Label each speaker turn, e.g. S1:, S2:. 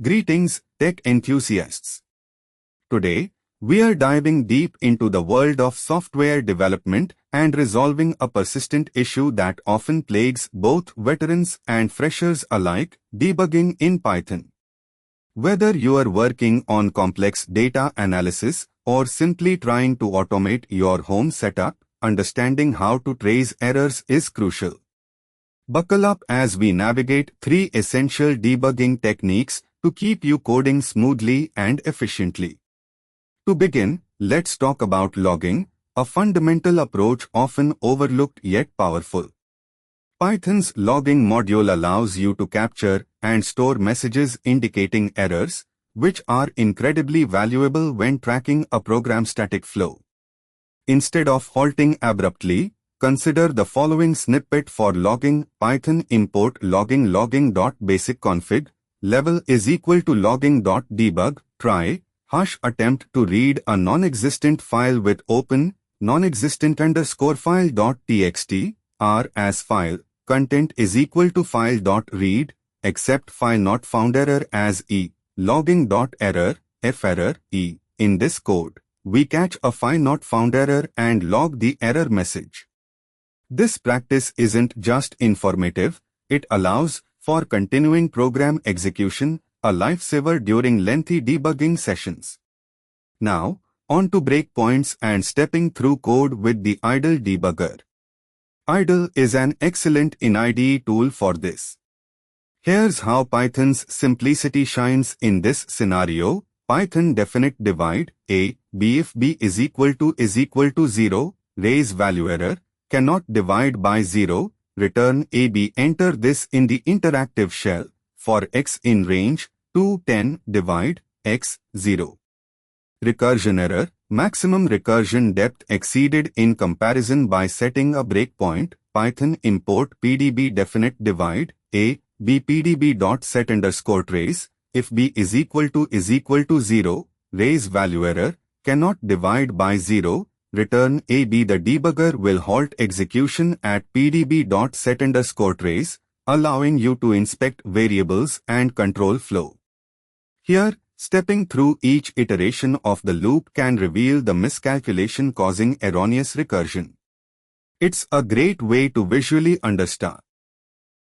S1: Greetings, tech enthusiasts. Today, we are diving deep into the world of software development and resolving a persistent issue that often plagues both veterans and freshers alike: debugging in Python. Whether you are working on complex data analysis or simply trying to automate your home setup, understanding how to trace errors is crucial. Buckle up as we navigate 3 essential debugging techniques to keep you coding smoothly and efficiently. To begin, let's talk about logging, a fundamental approach often overlooked yet powerful. Python's logging module allows you to capture and store messages indicating errors, which are incredibly valuable when tracking a program's static flow. Instead of halting abruptly, consider the following snippet for logging: Python import logging.basic_config level is equal to logging.debug. Try hash attempt to read a non-existent file with open non-existent_file.txt r as file content is equal to file.read except file not found error as e logging.error f error e. In this code, we catch a file not found error and log the error message. This practice isn't just informative, it allows for continuing program execution, a lifesaver during lengthy debugging sessions. Now, on to breakpoints and stepping through code with the idle debugger. Idle is an excellent IDE tool for this. Here's how Python's simplicity shines in this scenario. Python definite divide a b. If b is equal to 0, raise value error, cannot divide by 0, return ab. Enter this in the interactive shell. For x in range 2 10, divide x 0. Recursion error, maximum recursion depth exceeded in comparison by setting a breakpoint. Python import pdb definite divide a b pdb.set_trace. If b is equal to 0, raise value error, cannot divide by 0, return ab. The debugger will halt execution at pdb.set_trace, allowing you to inspect variables and control flow. Here, stepping through each iteration of the loop can reveal the miscalculation causing erroneous recursion. It's a great way to visually understand